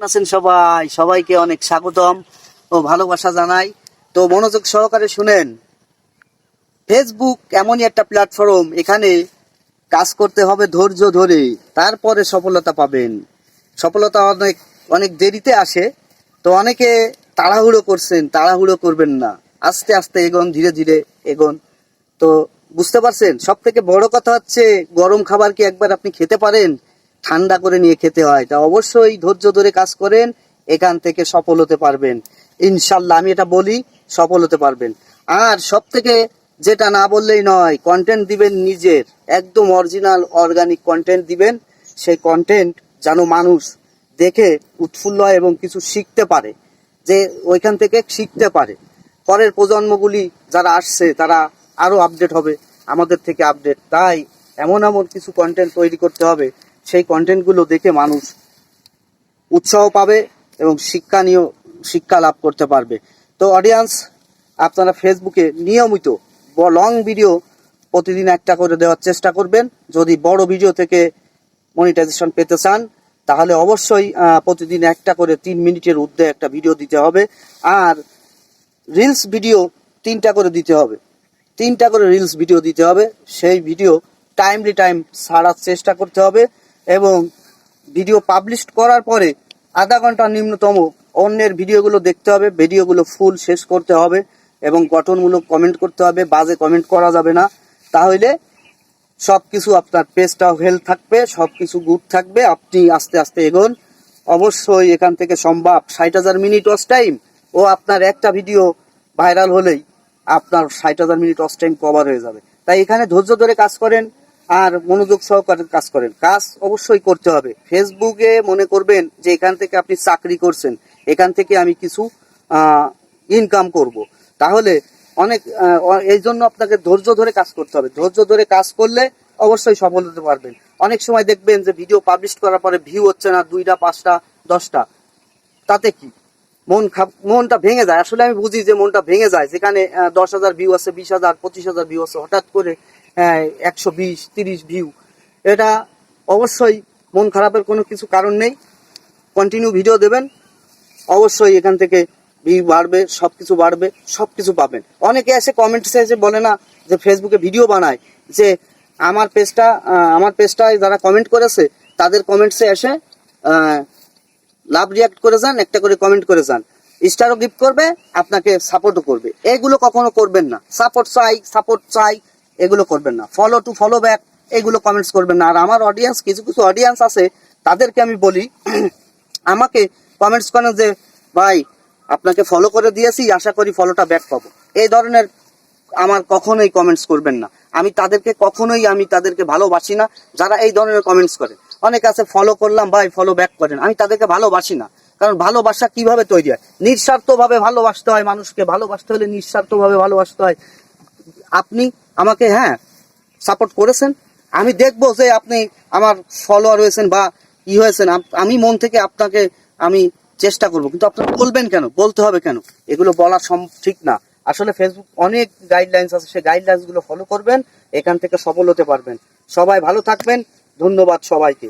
কেমন আছেন সবাই? সবাইকে অনেক স্বাগতম ও ভালোবাসা জানাই। তো মনোযোগ সহকারে শুনেন। ফেসবুক এমনই একটা প্ল্যাটফর্ম, এখানে কাজ করতে হবে ধৈর্য ধরে, তারপরে সফলতা পাবেন। সফলতা অনেক অনেক দেরিতে আসে। তো অনেকে তাড়াহুড়ো করছেন, তাড়াহুড়ো করবেন না, আস্তে আস্তে এগোন, ধীরে ধীরে এগোন। তো বুঝতে পারছেন, সব থেকে বড় কথা হচ্ছে গরম খাবার কি একবার আপনি খেতে পারেন? ঠান্ডা করে নিয়ে খেতে হয়। তা অবশ্যই ধৈর্য ধরে কাজ করেন, এখান থেকে সফল হতে পারবেন ইনশাল্লাহ। আমি এটা বলি, সফল হতে পারবেন। আর সব থেকে যেটা না বললেই নয়, কন্টেন্ট দিবেন নিজের, একদম অরিজিনাল অর্গানিক কন্টেন্ট দিবেন। সেই কন্টেন্ট যেন মানুষ দেখে উৎফুল্ল হয় এবং কিছু শিখতে পারে, যে ওইখান থেকে শিখতে পারে। পরের প্রজন্মগুলি যারা আসছে তারা আরও আপডেট হবে, আমাদের থেকে আপডেট। তাই এমন এমন কিছু কন্টেন্ট তৈরি করতে হবে, সেই কন্টেন্টগুলো দেখে মানুষ উৎসাহ পাবে এবং শিক্ষা লাভ করতে পারবে। তো অডিয়েন্স, আপনারা ফেসবুকে নিয়মিত লং ভিডিও প্রতিদিন একটা করে দেওয়ার চেষ্টা করবেন। যদি বড় ভিডিও থেকে মনিটাইজেশন পেতে চান, তাহলে অবশ্যই প্রতিদিন একটা করে 3 মিনিটের ঊর্ধ্বে একটা ভিডিও দিতে হবে। আর রিলস ভিডিও 3টা করে দিতে হবে, 3টা করে রিলস ভিডিও দিতে হবে। সেই ভিডিও টাইমলি টাইম ছাড়ার চেষ্টা করতে হবে এবং ভিডিও পাবলিশ করার পরে আধা ঘন্টা নিম্নতম অন্যের ভিডিওগুলো দেখতে হবে, ভিডিওগুলো ফুল শেষ করতে হবে এবং গঠনমূলক কমেন্ট করতে হবে, বাজে কমেন্ট করা যাবে না। তাহলে সব কিছু আপনার পেজটাও হেলথ থাকবে, সব কিছু গুড থাকবে, আপনি আস্তে আস্তে এগোন। অবশ্যই এখান থেকে সম্ভব 60,000 মিনিট ওয়াচ টাইম, ও আপনার একটা ভিডিও ভাইরাল হলেই আপনার 60,000 মিনিট ওয়াচ টাইম কভার হয়ে যাবে। তাই এখানে ধৈর্য ধরে কাজ করেন আর মনোযোগ সহকারে কাজ করেন। কাজ অবশ্যই করতে হবে। ফেসবুকে মনে করবেন যে এখান থেকে আপনি চাকরি করছেন, এখান থেকে আমি কিছু ইনকাম করব, তাহলে অনেক এই জন্য আপনাকে ধৈর্য ধরে কাজ করতে হবে। ধৈর্য ধরে কাজ করলে অবশ্যই সফল হতে পারবেন। অনেক সময় দেখবেন যে ভিডিও পাবলিশ করার পরে ভিউ হচ্ছে না, 2টা 5টা 10টা, তাতে কি মনটা ভেঙে যায়। আসলে আমি বুঝি যে মনটা ভেঙে যায়, যেখানে 10,000 ভিউ আছে, 20,000 25,000 ভিউ আছে, হঠাৎ করে 120-30 ভিউ, এটা অবশ্যই মন খারাপের কোনো কিছু কারণ নেই। কন্টিনিউ ভিডিও দেবেন, অবশ্যই এখান থেকে ভিউ বাড়বে, সবকিছু বাড়বে, সবকিছু পাবেন। অনেকে এসে কমেন্টসে এসে বলে না যে ফেসবুকে ভিডিও বানায়, যে আমার পেজটায় যারা কমেন্ট করেছে তাদের কমেন্টসে এসে লাভ রিয়াক্ট করে যান, একটা করে কমেন্ট করে যান, স্টারও গিফট করবে, আপনাকে সাপোর্টও করবে। এগুলো কখনো করবেন না। সাপোর্ট চাই এগুলো করবেন না। ফলো টু ফলো ব্যাক এগুলো কমেন্টস করবেন না। আর আমার অডিয়েন্স, কিছু কিছু অডিয়েন্স আছে, তাদেরকে আমি বলি আমাকে কমেন্টস করেন যে ভাই আপনাকে ফলো করে দিয়েছি, আশা করি ফলোটা ব্যাক পাবো। এই ধরনের আমার কখনোই কমেন্টস করবেন না। আমি তাদেরকে ভালোবাসি না যারা এই ধরনের কমেন্টস করে। অনেক আছে ফলো করলাম ভাই, ফলো ব্যাক করেন, আমি তাদেরকে ভালোবাসি না। কারণ ভালোবাসা কিভাবে তৈরি হয়? নিঃস্বার্থভাবে ভালোবাসতে হয়। মানুষকে ভালোবাসতে হলে নিঃস্বার্থভাবে ভালোবাসতে হয়। আপনি আমাকে সাপোর্ট করেছেন, আমি দেখবো যে আপনি আমার ফলোয়ার হয়েছেন বা হয়েছেন, আমি মন থেকে আপনাকে আমি চেষ্টা করব। কিন্তু আপনারা বলবেন কেন, বলতে হবে কেন? এগুলো বলা ঠিক না। আসলে ফেসবুক অনেক গাইডলাইন্স আছে, সেই গাইডলাইন্স গুলো ফলো করবেন, এখান থেকে সফল হতে পারবেন। সবাই ভালো থাকবেন, ধন্যবাদ সবাইকে।